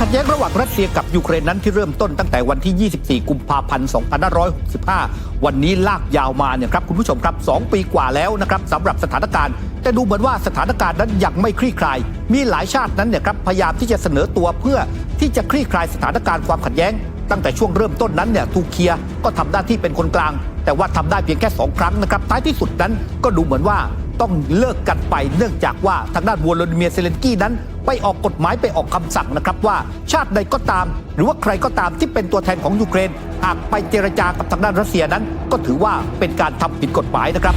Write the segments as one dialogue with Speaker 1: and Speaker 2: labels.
Speaker 1: ขัดแย้งระหว่างรัสเซียกับยูเครนนั้นที่เริ่มต้นตั้งแต่วันที่ 24 กุมภาพันธ์ 2565 วันนี้ลากยาวมาเนี่ยครับคุณผู้ชมครับ2 ปีกว่าแล้วนะครับสำหรับสถานการณ์แต่ดูเหมือนว่าสถานการณ์นั้นยังไม่คลี่คลายมีหลายชาตินั้นเนี่ยครับพยายามที่จะเสนอตัวเพื่อที่จะคลี่คลายสถานการณ์ความขัดแย้งตั้งแต่ช่วงเริ่มต้นนั้นเนี่ยทูเคียก็ทำหน้าที่เป็นคนกลางแต่ว่าทำได้เพียงแค่2 ครั้งนะครับท้ายที่สุดนั้นก็ดูเหมือนว่าต้องเลิกกันไปเนื่องจากว่าทางด้านวโลดิเมียร์เซเลนสกี้นั้นไปออกกฎหมายไปออกคำสั่งนะครับว่าชาติใดก็ตามหรือว่าใครก็ตามที่เป็นตัวแทนของยูเครนหากไปเจรจากับทางด้านรัสเซียนั้นก็ถือว่าเป็นการทำผิดกฎหมายนะครับ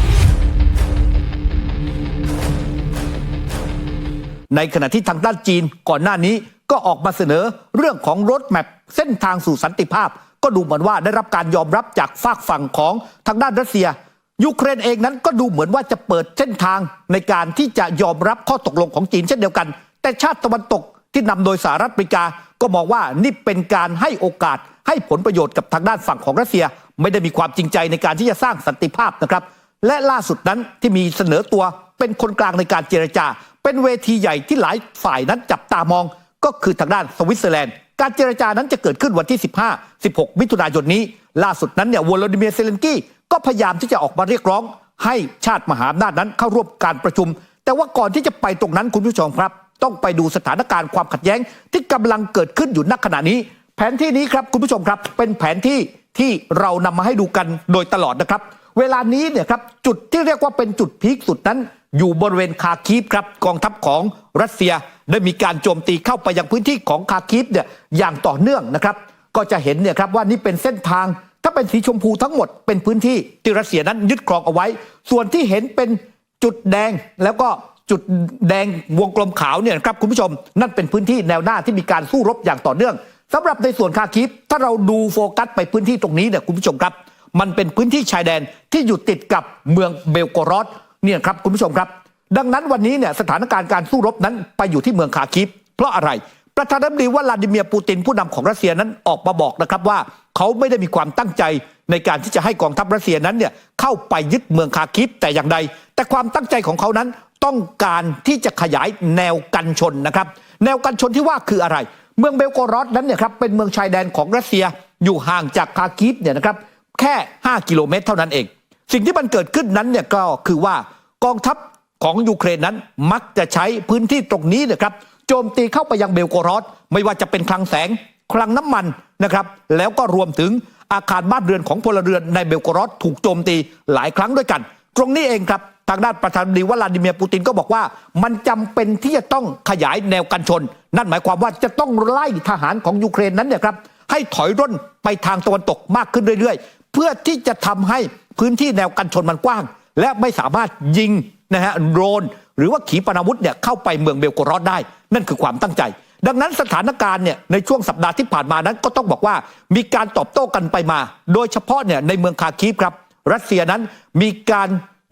Speaker 1: ในขณะที่ทางด้านจีนก่อนหน้านี้ก็ออกมาเสนอเรื่องของรถแมพเส้นทางสู่สันติภาพก็ดูเหมือนว่าได้รับการยอมรับจากฝากฝั่งของทางด้านรัสเซียยูเครนเองนั้นก็ดูเหมือนว่าจะเปิดเส้นทางในการที่จะยอมรับข้อตกลงของจีนเช่นเดียวกันแต่ชาติตะวันตกที่นำโดยสหรัฐอเมริกาก็มองว่านี่เป็นการให้โอกาสให้ผลประโยชน์กับทางด้านฝั่งของรัสเซียไม่ได้มีความจริงใจในการที่จะสร้างสันติภาพนะครับและล่าสุดนั้นที่มีเสนอตัวเป็นคนกลางในการเจรจาเป็นเวทีใหญ่ที่หลายฝ่ายนั้นจับตามองก็คือทางด้านสวิตเซอร์แลนด์การเจรจานั้นจะเกิดขึ้นวันที่15-16 มิถุนายนนี้ล่าสุดนั้นเนี่ยวโลดิเมียร์เซเลนสกี้ก็พยายามที่จะออกมาเรียกร้องให้ชาติมหาอำนาจนั้นเข้าร่วมการประชุมแต่ว่าก่อนที่จะไปตรงนั้นคุณผู้ชมครับต้องไปดูสถานการณ์ความขัดแย้งที่กำลังเกิดขึ้นอยู่ณขณะนี้แผนที่นี้ครับคุณผู้ชมครับเป็นแผนที่เรานำมาให้ดูกันโดยตลอดนะครับเวลานี้เนี่ยครับจุดที่เรียกว่าเป็นจุดพีคสุดนั้นอยู่บริเวณคาคีฟครับกองทัพของรัสเซียได้มีการโจมตีเข้าไปยังพื้นที่ของคาคีฟเนี่ยอย่างต่อเนื่องนะครับก็จะเห็นเนี่ยครับว่านี่เป็นเส้นทางถ้าเป็นสีชมพูทั้งหมดเป็นพื้นที่ที่รัสเซียนั้นยึดครองเอาไว้ส่วนที่เห็นเป็นจุดแดงแล้วก็จุดแดงวงกลมขาวเนี่ยครับคุณผู้ชมนั่นเป็นพื้นที่แนวหน้าที่มีการสู้รบอย่างต่อเนื่องสำหรับในส่วนคาคีฟถ้าเราดูโฟกัสไปพื้นที่ตรงนี้เนี่ยคุณผู้ชมครับมันเป็นพื้นที่ชายแดนที่อยู่ติดกับเมืองเบลโกรอดเนี่ยครับคุณผู้ชมครับดังนั้นวันนี้เนี่ยสถานการณ์การสู้รบนั้นไปอยู่ที่เมืองคาคีฟเพราะอะไรประธานาธิบดีวลาดิเมียร์ปูตินผู้นำของรัสเซียนั้นออกมาบอกนะครับว่าเขาไม่ได้มีความตั้งใจในการที่จะให้กองทัพรัสเซียนั้นเนี่ยเข้าไปยึดเมืองคาคีฟแต่อย่างใดแต่ความตั้งใจของเขานั้นต้องการที่จะขยายแนวกันชนนะครับแนวกันชนที่ว่าคืออะไรเมืองเบลโกรอดนั้นเนี่ยครับเป็นเมืองชายแดนของรัสเซียอยู่ห่างจากคาคีฟเนี่ยนะครับแค่5 กิโลเมตรเท่านั้นเองสิ่งที่มันเกิดขึ้นนั้นเนี่ยก็คือว่ากองทัพของยูเครนนั้นมักจะใช้พื้นที่ตรงนี้นะครับโจมตีเข้าไปยังเบลโกรอดไม่ว่าจะเป็นคลังแสงคลังน้ำมันนะครับแล้วก็รวมถึงอาคารบ้านเรือนของพลเรือนในเบลโกรอดถูกโจมตีหลายครั้งด้วยกันตรงนี้เองครับทางด้านประธานาธิบดีวลาดิเมียร์ปูตินก็บอกว่ามันจำเป็นที่จะต้องขยายแนวกันชนนั่นหมายความว่าจะต้องไล่ทหารของยูเครนนั้นเนี่ยครับให้ถอยร่นไปทางตะวันตกมากขึ้นเรื่อยๆเพื่อที่จะทำให้พื้นที่แนวกันชนมันกว้างและไม่สามารถยิงนะฮะโดรนหรือว่าขีปนาวุธเนี่ยเข้าไปเมืองเบลโกรอดได้นั่นคือความตั้งใจดังนั้นสถานการณ์เนี่ยในช่วงสัปดาห์ที่ผ่านมานั้นก็ต้องบอกว่ามีการตอบโต้กันไปมาโดยเฉพาะเนี่ยในเมืองคาคีฟครับรัสเซียนั้นมีการ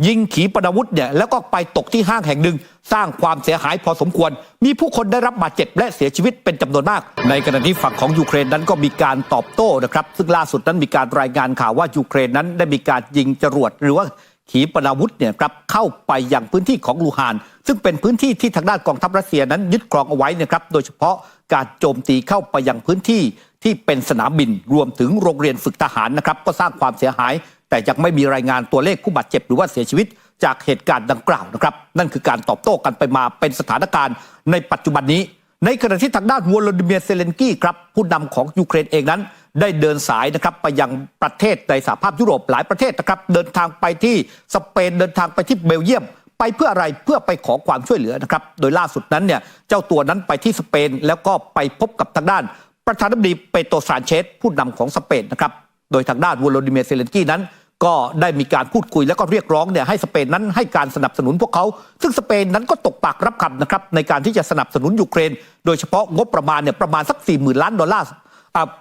Speaker 1: ยิงขีปนาวุธเนี่ยแล้วก็ไปตกที่ห้างแห่งหนึ่งสร้างความเสียหายพอสมควรมีผู้คนได้รับบาดเจ็บและเสียชีวิตเป็นจำนวนมากในขณะที่ฝั่งของยูเครนนั้นก็มีการตอบโต้นะครับซึ่งล่าสุดนั้นมีการรายงานข่าวว่ายูเครนนั้นได้มีการยิงจรวดหรือว่าขีปนาวุธเนี่ยครับเข้าไปยังพื้นที่ของลูฮานซึ่งเป็นพื้นที่ที่ทางด้านกองทัพรัสเซียนั้นยึดครองเอาไว้นะครับโดยเฉพาะการโจมตีเข้าไปยังพื้นที่ที่เป็นสนามบินรวมถึงโรงเรียนฝึกทหารนะครับก็สร้างความเสียหายแต่ยังไม่มีรายงานตัวเลขผู้บาดเจ็บหรือว่าเสียชีวิตจากเหตุการณ์ดังกล่าวนะครับนั่นคือการตอบโต้กันไปมาเป็นสถานการณ์ในปัจจุบันนี้ในขณะที่ทางด้านวโลดิเมียร์เซเลนสกี้ครับผู้นำของยูเครนเองนั้นได้เดินสายนะครับไปยังประเทศในสหภาพยุโรปหลายประเทศนะครับเดินทางไปที่สเปนเดินทางไปที่เบลเยียมไปเพื่ออะไรเพื่อไปขอความช่วยเหลือนะครับโดยล่าสุดนั้นเนี่ยเจ้าตัวนั้นไปที่สเปนแล้วก็ไปพบกับทางด้านประธานาธิบดีเปโตร ซานเชสผู้นำของสเปนนะครับโดยทางด้านวโลดิเมียร์เซเลนสกี้นั้นก็ได้มีการพูดคุยแล้วก็เรียกร้องเนี่ยให้สเปนนั้นให้การสนับสนุนพวกเขาซึ่งสเปนนั้นก็ตกปากรับคำนะครับในการที่จะสนับสนุนยูเครนโดยเฉพาะงบประมาณเนี่ยประมาณสัก$40,000 ล้าน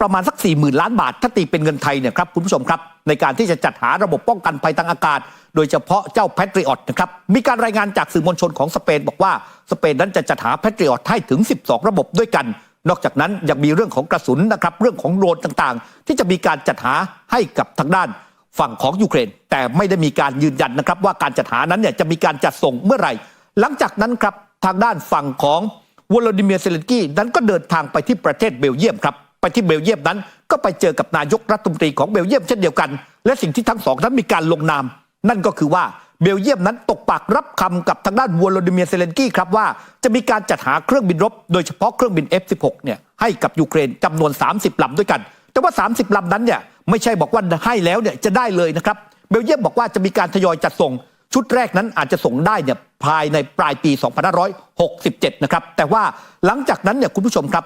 Speaker 1: ประมาณสัก$40,000 ล้านถ้าตีเป็นเงินไทยเนี่ยครับคุณผู้ชมครับในการที่จะจัดหาระบบป้องกันภัยทางอากาศโดยเฉพาะเจ้าแพทริออตนะครับมีการรายงานจากสื่อมวลชนของสเปนบอกว่าสเปนนั้นจะจัดหาแพทริออตให้ถึง12 ระบบด้วยกันนอกจากนั้นยังมีเรื่องของกระสุนนะครับเรื่องของโดรนต่างๆที่จะมีการจัดหาให้กับทางด้านฝั่งของยูเครนแต่ไม่ได้มีการยืนยันนะครับว่าการจัดหานั้นเนี่ยจะมีการจัดส่งเมื่อไหร่หลังจากนั้นครับทางด้านฝั่งของ วโลดิเมียร์เซเลนสกี้นั้นก็เดินทางไปที่ประเทศเบลเยียมครับไปที่เบลเยียมนั้นก็ไปเจอกับนายกรัฐมนตรีของเบลเยียมเช่นเดียวกันและสิ่งที่ทั้งสองนั้นมีการลงนามนั่นก็คือว่าเบลเยียมนั้นตกปากรับคำกับทางด้านวโลดิเมียร์เซเลนสกี้ครับว่าจะมีการจัดหาเครื่องบินรบโดยเฉพาะเครื่องบิน F-16 เนี่ยให้กับยูเครนจำนวน30ลำด้วยกันแต่ว่า30ลำนั้นเนี่ยไม่ใช่บอกว่าให้แล้วเนี่ยจะได้เลยนะครับเบลเยียมบอกว่าจะมีการทยอยจัดส่งชุดแรกนั้นอาจจะส่งได้เนี่ยภายในปลายปี2567นะครับแต่ว่าหลังจากนั้นเนี่ยคุณผู้ชมครับ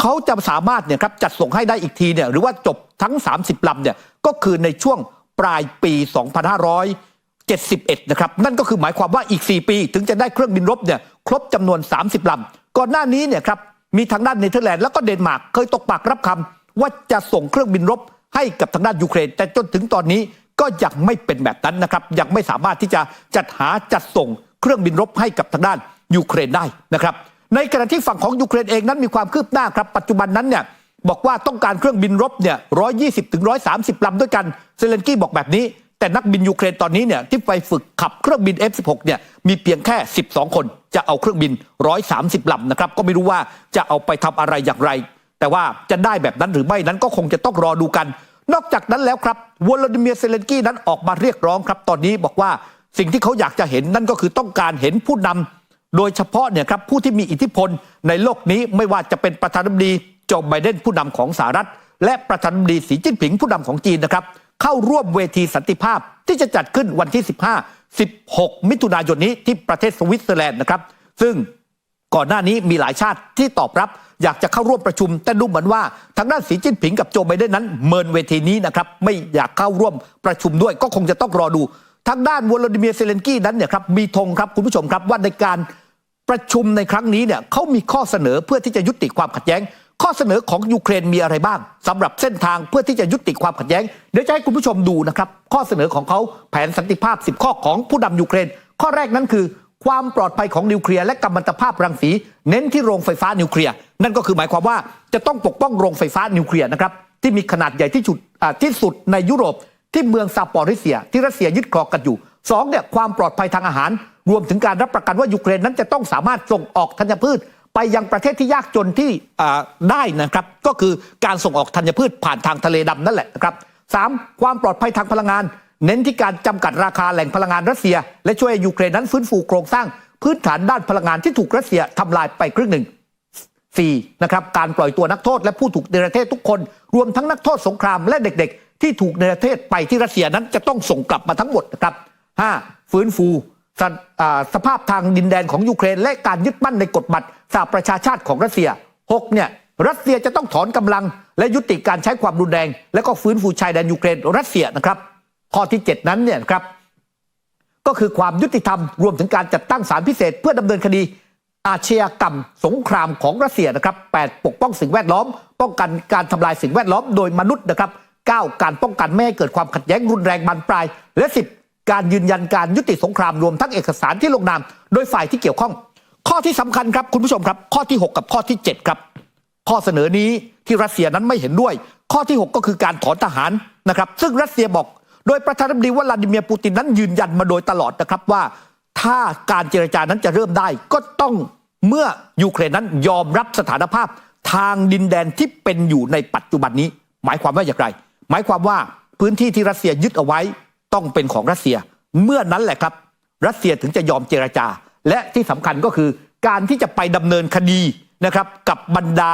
Speaker 1: เขาจะสามารถเนี่ยครับจัดส่งให้ได้อีกทีเนี่ยหรือว่าจบทั้ง30ลำเนี่ยก็คือในช่วงปลายปี2571นะครับนั่นก็คือหมายความว่าอีก4ปีถึงจะได้เครื่องบินรบเนี่ยครบจำนวน30ลำก่อนหน้านี้เนี่ยครับมีทางด้านเนเธอร์แลนด์แล้วก็เดนมาร์กเคยตกปากรับคำว่าจะส่งเครื่องบินรบให้กับทางด้านยูเครนแต่จนถึงตอนนี้ก็ยังไม่เป็นแบบนั้นนะครับยังไม่สามารถที่จะจัดส่งเครื่องบินรบให้กับทางด้านยูเครนได้นะครับในขณะที่ฝั่งของยูเครนเองนั้นมีความคืบหน้าครับปัจจุบันนั้นเนี่ยบอกว่าต้องการเครื่องบินรบเนี่ย120 ถึง 130ลำด้วยกันเซเลนสกี้บอกแบบนี้แต่นักบินยูเครนตอนนี้เนี่ยที่ไปฝึกขับเครื่องบิน F-16 เนี่ยมีเพียงแค่12คนจะเอาเครื่องบิน130ลำนะครับก็ไม่รู้ว่าจะเอาไปทำอะไรอย่างไรแต่ว่าจะได้แบบนั้นหรือไม่นั้นก็คงจะต้องรอดูกันนอกจากนั้นแล้วครับวโลดิเมียร์เซเลนสกี้นั้นออกมาเรียกร้องครับตอนนี้บอกว่าสิ่งที่เขาอยากจะเห็นนั่นก็คือต้องการเห็นผู้นำโดยเฉพาะเนี่ยครับผู้ที่มีอิทธิพลในโลกนี้ไม่ว่าจะเป็นประธานาธิบดีโจไบเดนผู้นำของสหรัฐและประธานาธิบดีสีจิ้นผิงผู้นำของจีนนะครับเข้าร่วมเวทีสันติภาพที่จะจัดขึ้นวันที่16 มิถุนายนนี้ที่ประเทศสวิตเซอร์แลนด์นะครับซึ่งก่อนหน้านี้มีหลายชาติที่ตอบรับอยากจะเข้าร่วมประชุมแต่ดูเหมือนว่าทางด้านสีจิ้นผิงกับโจไบเดนนั้นเมินเวทีนี้นะครับไม่อยากเข้าร่วมประชุมด้วยก็คงจะต้องรอดูทางด้านวโลดิเมียร์เซเลนสกี้นั้นเนี่ยครับมีธงครับคุณผู้ชมครับว่าในการประชุมในครั้งนี้เนี่ยเขามีข้อเสนอเพื่อที่จะยุติความขัดแย้งข้อเสนอของยูเครนมีอะไรบ้างสำหรับเส้นทางเพื่อที่จะยุติความขัดแย้งเดี๋ยวจะให้คุณผู้ชมดูนะครับข้อเสนอของเขาแผนสันติภาพ10ข้อของผู้นำยูเครนข้อแรกนั้นคือความปลอดภัยของนิวเคลียร์และกัมมันตภาพรังสีเน้นที่โรงไฟฟ้านิวเคลียร์นั่นก็คือหมายความว่าจะต้องปกป้องโรงไฟฟ้านิวเคลียร์นะครับที่มีขนาดใหญ่ที่สุดในยุโรปที่เมืองซาปอริเซียที่รัสเซียยึดครองกันอยู่2เนี่ยความปลอดภัยทางอาหารรวมถึงการรับประกันว่ายูเครนนั้นจะต้องสามารถส่งออกธัญพืชไปยังประเทศที่ยากจนที่ได้นะครับก็คือการส่งออกธัญพืชผ่านทางทะเลดำนั่นแหละนะครับ3ความปลอดภัยทางพลังงานเน้นที่การจำกัดราคาแหล่งพลังงานรัสเซียและช่วยยูเครนนั้นฟื้นฟูโครงสร้างพื้นฐานด้านพลังงานที่ถูกรัสเซียทำลายไปครึ่งหนึ่ง4นะครับการปล่อยตัวนักโทษและผู้ถูกเนรเทศทุกคนรวมทั้งนักโทษสงครามและเด็กๆที่ถูกเนรเทศไปที่รัสเซียนั้นจะต้องส่งกลับมาทั้งหมดนะครับ5ฟื้นฟูสภาพทางดินแดนของยูเครนและการยึดมั่นในกฎบัตรสหประชาชาติของรัสเซีย6เนี่ยรัสเซียจะต้องถอนกำลังและยุติการใช้ความรุนแรงและก็ฟื้นฟูชายแดนยูเครนรัสเซียนะครับข้อที่7นั้นเนี่ยครับก็คือความยุติธรรมรวมถึงการจัดตั้งศาลพิเศษเพื่อดำเนินคดีอาชญากรรมสงครามของรัสเซียนะครับ8ปกป้องสิ่งแวดล้อมป้องกันการทำลายสิ่งแวดล้อมโดยมนุษย์นะครับ9การป้องกันไม่ให้เกิดความขัดแย้งรุนแรงบานปลายและ10การยืนยันการยุติสงครามรวมทั้งเอกสารที่ลงนามโดยฝ่ายที่เกี่ยวข้องข้อที่สำคัญครับคุณผู้ชมครับข้อที่6กับข้อที่7ครับข้อเสนอนี้ที่รัสเซียนั้นไม่เห็นด้วยข้อที่6ก็คือการถอนทหารนะครับซึ่งรัสเซียบอกโดยประธานาธิบดีวลาดิเมียร์ปูตินนั้นยืนยันมาโดยตลอดนะครับว่าถ้าการเจรจานั้นจะเริ่มได้ก็ต้องเมื่อยูเครนนั้นยอมรับสถานภาพทางดินแดนที่เป็นอยู่ในปัจจุบันนี้หมายความว่าอย่างไรหมายความว่าพื้นที่ที่รัสเซียยึดเอาไว้ต้องเป็นของรัสเซียเมื่อนั้นแหละครับรัสเซียถึงจะยอมเจรจาและที่สำคัญก็คือการที่จะไปดำเนินคดีนะครับกับบรรดา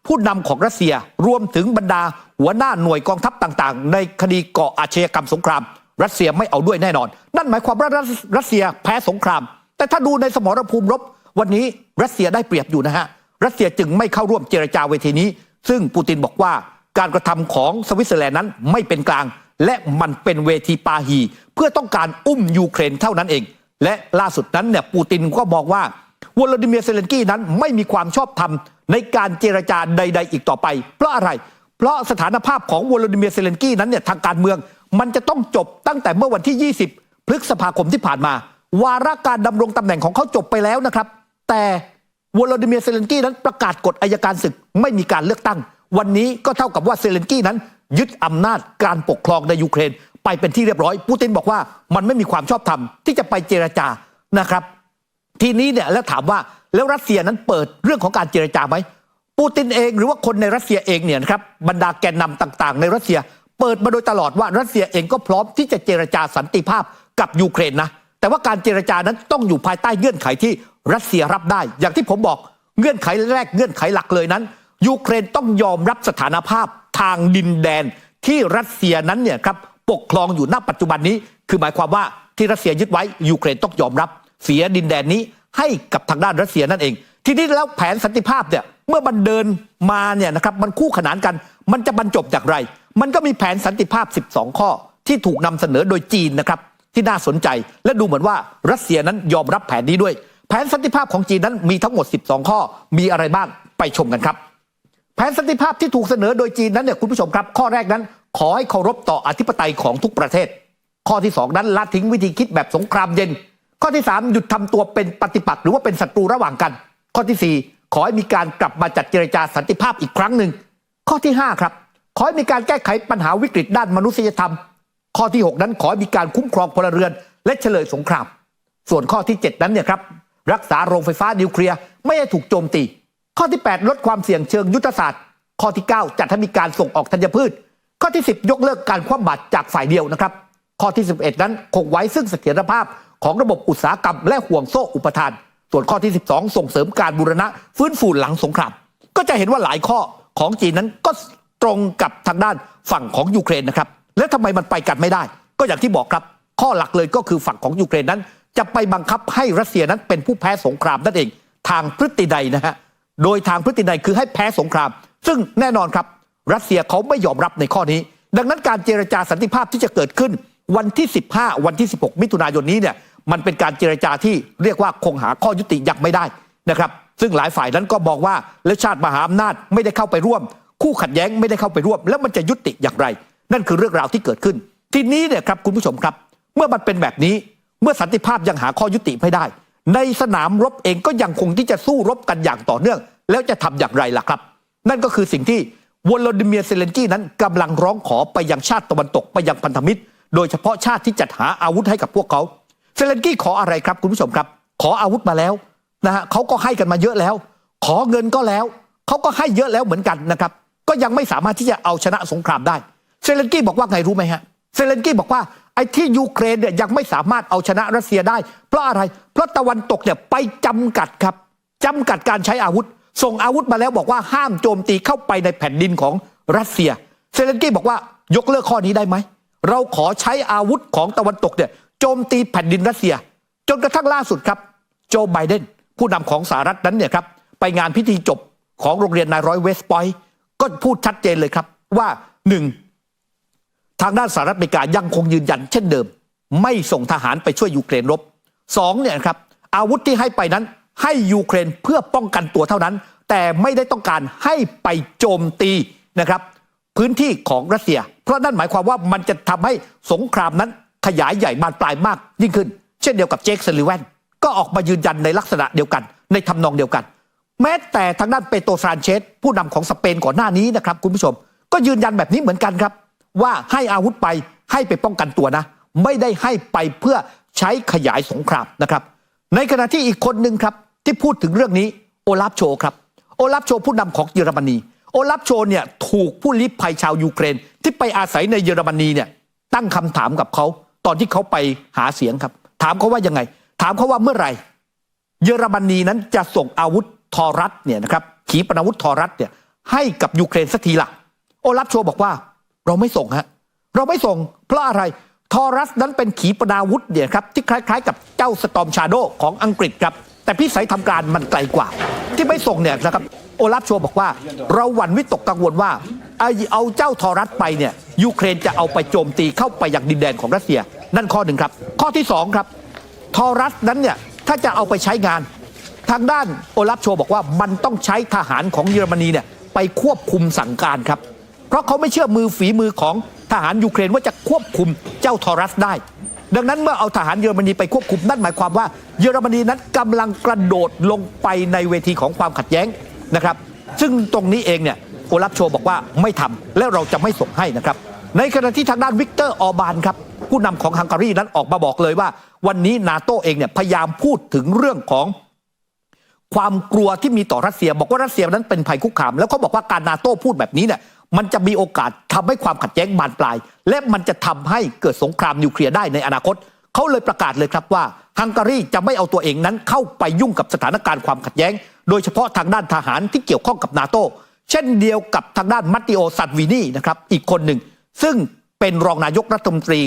Speaker 1: ผู้นำของรัสเซียรวมถึงบรรดาหัวหน้าหน่วยกองทัพต่างๆในคดีก่ออาชญากรรมสงครามรัสเซียไม่เอาด้วยแน่นอนนั่นหมายความว่ารัสเซียแพ้สงครามแต่ถ้าดูในสมรภูมิรบวันนี้รัสเซียได้เปรียบอยู่นะฮะรัสเซียจึงไม่เข้าร่วมเจรจาเวทีนี้ซึ่งปูตินบอกว่าการกระทำของสวิตเซอร์แลนด์นั้นไม่เป็นกลางและมันเป็นเวทีปาหีเพื่อต้องการอุ้มยูเครนเท่านั้นเองและล่าสุดนั้นเนี่ยปูตินก็บอกว่าวลาดิเมียร์เซเลนสกี้นั้นไม่มีความชอบธรรมในการเจรจาใดๆอีกต่อไปเพราะอะไรเพราะสถานภาพของวลาดิเมียร์เซเลนสกี้นั้นเนี่ยทางการเมืองมันจะต้องจบตั้งแต่เมื่อวันที่20พฤษภาคมที่ผ่านมาวาระการดำรงตำแหน่งของเขาจบไปแล้วนะครับแต่วลาดิเมียร์เซเลนสกี้นั้นประกาศกฎอัยการศึกไม่มีการเลือกตั้งวันนี้ก็เท่ากับว่าเซเลนสกี้นั้นยึดอำนาจการปกครองในยูเครนไปเป็นที่เรียบร้อยปูตินบอกว่ามันไม่มีความชอบธรรมที่จะไปเจรจานะครับ ทีนี้เนี่ยแล้วถามว่าแล้วรัสเซียนั้นเปิดเรื่องของการเจรจาไหมปูตินเองหรือว่าคนในรัสเซียเองเนี่ยนะครับบรรดาแกนนำต่างๆในรัสเซียเปิดมาโดยตลอดว่ารัสเซียเองก็พร้อมที่จะเจรจาสันติภาพกับยูเครนนะแต่ว่าการเจรจานั้นต้องอยู่ภายใต้เงื่อนไขที่รัสเซียรับได้อย่างที่ผมบอกเงื่อนไขแรกเงื่อนไขหลักเลยนั้นยูเครนต้องยอมรับสถานภาพทางดินแดนที่รัสเซียนั้นเนี่ยครับปกครองอยู่ณปัจจุบันนี้คือหมายความว่าที่รัสเซียยึดไว้ยูเครนต้องยอมรับเสียดินแดนนี้ให้กับทางด้านรัสเซียนั่นเองทีนี้แล้วแผนสันติภาพเนี่ยเมื่อมันเดินมาเนี่ยนะครับมันคู่ขนานกันมันจะบรรจบอย่างไรมันก็มีแผนสันติภาพ12ข้อที่ถูกนำเสนอโดยจีนนะครับที่น่าสนใจและดูเหมือนว่ารัสเซียนั้นยอมรับแผนนี้ด้วยแผนสันติภาพของจีนนั้นมีทั้งหมด12ข้อมีอะไรบ้างไปชมกันครับแผนสันติภาพที่ถูกเสนอโดยจีนนั้นเนี่ยคุณผู้ชมครับข้อแรกนั้นขอให้เคารพต่ออธิปไตยของทุกประเทศข้อที่2นั้นละทิ้งวิธีคิดแบบสงครามเย็นข้อที่3หยุดทำตัวเป็นปฏิปักษ์หรือว่าเป็นศัตรูระหว่างกันข้อที่4ขอให้มีการกลับมาจัดเจรจาสันติภาพอีกครั้งหนึ่งข้อที่5ครับขอให้มีการแก้ไขปัญหาวิกฤตด้านมนุษยธรรมข้อที่6นั้นขอให้มีการคุ้มครองพลเรือนและเฉลยสงครามส่วนข้อที่7นั้นเนี่ยครับรักษาโรงไฟฟ้านิวเคลียร์ไม่ให้ถูกโจมตีข้อที่8ลดความเสี่ยงเชิงยุทธศาสตร์ข้อที่9จัดให้มีการส่งออกธัญพืชข้อที่10ยกเลิกการคว่ำบาตรจากฝ่ายเดียวนะครับข้อที่11นั้นคงไว้ซึ่งเสถียรภาพของระบบอุตสาหกรรมและห่วงโซ่อุปทานส่วนข้อที่12ส่งเสริมการบูรณะฟื้นฟูหลังสงครามก็จะเห็นว่าหลายข้อของจีนนั้นก็ตรงกับทางด้านฝั่งของยูเครนนะครับแล้วทำไมมันไปกันไม่ได้ก็อย่างที่บอกครับข้อหลักเลยก็คือฝั่งของยูเครนนั้นจะไปบังคับให้รัสเซียนั้นเป็นผู้แพ้สงครามนั่นเองทางพฤตินัยนะฮะโดยทางพฤตินัยคือให้แพ้สงครามซึ่งแน่นอนครับรัสเซียเขาไม่ยอมรับในข้อนี้ดังนั้นการเจรจาสันติภาพที่จะเกิดขึ้นวันที่15วันที่16มิถุนายนนี้เนี่ยมันเป็นการเจรจาที่เรียกว่าคงหาข้อยุติยังไม่ได้นะครับซึ่งหลายฝ่ายนั้นก็บอกว่าและชาติมหาอำนาจไม่ได้เข้าไปร่วมคู่ขัดแย้งไม่ได้เข้าไปร่วมแล้วมันจะยุติอย่างไรนั่นคือเรื่องราวที่เกิดขึ้นทีนี้เนี่ยครับคุณผู้ชมครับเมื่อมันเป็นแบบนี้เมื่อสันติภาพยังหาข้อยุติไม่ได้ในสนามรบเองก็ยังคงที่จะสู้รบกันอย่างต่อเนื่องแล้วจะทำอย่างไรล่ะครับนั่นก็คือสิ่งที่วโลดิเมียร์เซเลนสกี้นั้นกำลังร้องขอไปยังชาติตะวันตกไปยังพันธมิตรโดยเฉพาะชาติที่จัดหาอาวุธให้กับพวกเขาเซเลนสกี้ขออะไรครับคุณผู้ชมครับขออาวุธมาแล้วนะฮะเขาก็ให้กันมาเยอะแล้วขอเงินก็แล้วเขาก็ให้เยอะแล้วเหมือนกันนะครับก็ยังไม่สามารถที่จะเอาชนะสงครามได้เซเลนสกี้บอกว่าไงรู้ไหมฮะเซเลนสกี้บอกว่าไอ้ที่ยูเครนเนี่ยยังไม่สามารถเอาชนะรัสเซียได้เพราะอะไรเพราะตะวันตกเนี่ยไปจำกัดครับจำกัดการใช้อาวุธส่งอาวุธมาแล้วบอกว่าห้ามโจมตีเข้าไปในแผ่นดินของรัสเซียเซเลนสกี้บอกว่ายกเลิกข้อนี้ได้ไหมเราขอใช้อาวุธของตะวันตกเนี่ยโจมตีแผ่นดินรัสเซียจนกระทั่งล่าสุดครับโจไบเดนผู้นำของสหรัฐนั้นเนี่ยครับไปงานพิธีจบของโรงเรียนนายร้อยเวสต์พอยต์ก็พูดชัดเจนเลยครับว่า1ทางด้านสหรัฐอเมริกายังคงยืนยันเช่นเดิมไม่ส่งทหารไปช่วยยูเครนรบ2เนี่ยครับอาวุธที่ให้ไปนั้นให้ยูเครนเพื่อป้องกันตัวเท่านั้นแต่ไม่ได้ต้องการให้ไปโจมตีนะครับพื้นที่ของรัสเซียเพราะนั่นหมายความว่ามันจะทำให้สงครามนั้นขยายใหญ่บานปลายมากยิ่งขึ้นเช่นเดียวกับเจคซัลลิแวนก็ออกมายืนยันในลักษณะเดียวกันในทำนองเดียวกันแม้แต่ทางด้านเปโตร ซานเชสผู้นำของสเปนก่อนหน้านี้นะครับคุณผู้ชมก็ยืนยันแบบนี้เหมือนกันครับว่าให้อาวุธไปให้ไปป้องกันตัวนะไม่ได้ให้ไปเพื่อใช้ขยายสงครามนะครับในขณะที่อีกคนหนึ่งครับที่พูดถึงเรื่องนี้โอลาฟโชครับโอลาฟโชผู้นำของเยอรมนีโอลาฟโชเนี่ยถูกผู้ลี้ภัยชาวยูเครนที่ไปอาศัยในเยอรมนีเนี่ยตั้งคำถามกับเขาตอนที่เขาไปหาเสียงครับถามเขาว่ายังไงถามเขาว่าเมื่อไหร่เยอรมนีนั้นจะส่งอาวุธทอรัสเนี่ยนะครับขีปนาวุธทอรัสเนี่ยให้กับยูเครนสักทีละโอลาฟโชบอกว่าเราไม่ส่งฮะเราไม่ส่งเพราะอะไรทอรัสนั้นเป็นขีปนาวุธเนี่ยครับที่คล้ายๆกับเจ้าสตอร์มชาโดของอังกฤษครับแต่พิสัยทำการมันไกลกว่าที่ไม่ส่งเนี่ยนะครับโอลาฟโชบอกว่าเราหวั่นวิตกกังวลว่าเอาเจ้าทอรัสไปเนี่ยยูเครนจะเอาไปโจมตีเข้าไปยังดินแดนของรัสเซียนั่นข้อหนึ่งครับข้อที่2ครับทอรัสนั้นเนี่ยถ้าจะเอาไปใช้งานทางด้านโอลาฟโชบอกว่ามันต้องใช้ทหารของเยอรมนีเนี่ยไปควบคุมสั่งการครับเพราะเขาไม่เชื่อฝีมือของทหารยูเครนว่าจะควบคุมเจ้าทอรัสได้ดังนั้นเมื่อเอาทหารเยอรมนีไปควบคุมนั่นหมายความว่าเยอรมนีนั้นกำลังกระโดดลงไปในเวทีของความขัดแย้งนะครับซึ่งตรงนี้เองเนี่ยโอลาฟโชบอกว่าไม่ทำและเราจะไม่ส่งให้นะครับในขณะที่ทางด้านวิกเตอร์ออร์บานครับผู้นำของฮังการีนั้นออกมาบอกเลยว่า วันนี้นาโต้เองเนี่ยพยายามพูดถึงเรื่องของความกลัวที่มีต่อรัสเซียบอกว่ารัสเซียนั้นเป็นภัยคุกคามแล้วเขาบอกว่าการนาโต้พูดแบบนี้เนี่ยมันจะมีโอกาสทำให้ความขัดแย้งบานปลายและมันจะทำให้เกิดสงครามนิวเคลียร์ได้ในอนาคตเขาเลยประกาศเลยครับว่าฮังการีจะไม่เอาตัวเองนั้นเข้าไปยุ่งกับสถานการณ์ความขัดแย้งโดยเฉพาะทางด้านทหารที่เกี่ยวข้องกับนาโต้เช่นเดียวกับทางด้านมัตติโอ ซัลวินีนะครับอีกคนหนึ่งซึ่งเป็นรองนายกรัฐมนตรี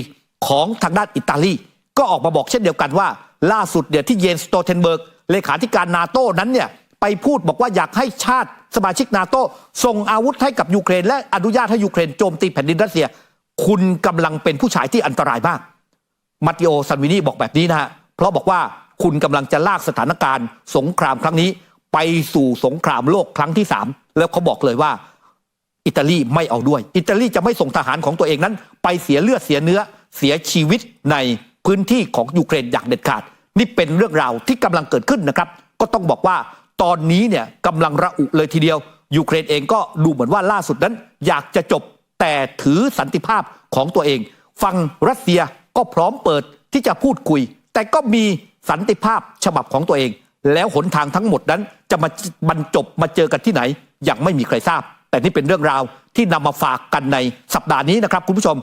Speaker 1: ของทางด้านอิตาลีก็ออกมาบอกเช่นเดียวกันว่าล่าสุดเดี๋ยวที่เยนสโตเทนเบิร์กเลขาธิการนาโต้นั้นเนี่ยไปพูดบอกว่าอยากให้ชาติสมาชิกนาโต้ส่งอาวุธให้กับยูเครนและอนุญาตให้ยูเครนโจมตีแผ่นดินรัสเซียคุณกำลังเป็นผู้ชายที่อันตรายมากมัตติโอ ซัลวินีบอกแบบนี้นะฮะเพราะบอกว่าคุณกำลังจะลากสถานการณ์สงครามครั้งนี้ไปสู่สงครามโลกครั้งที่3แล้วเขาบอกเลยว่าอิตาลีไม่เอาด้วยอิตาลีจะไม่ส่งทหารของตัวเองนั้นไปเสียเลือดเสียเนื้อเสียชีวิตในพื้นที่ของยูเครนอย่างเด็ดขาดนี่เป็นเรื่องราวที่กำลังเกิดขึ้นนะครับก็ต้องบอกว่าตอนนี้เนี่ยกำลังระอุเลยทีเดียวยูเครนเองก็ดูเหมือนว่าล่าสุดนั้นอยากจะจบแต่ถือสันติภาพของตัวเองฝั่งรัสเซียก็พร้อมเปิดที่จะพูดคุยแต่ก็มีสันติภาพฉบับของตัวเองแล้วหนทางทั้งหมดนั้นจะมาบรรจบมาเจอกันที่ไหนยังไม่มีใครทราบแต่นี่เป็นเรื่องราวที่นำมาฝากกันในสัปดาห์นี้นะครับคุณผู้ชม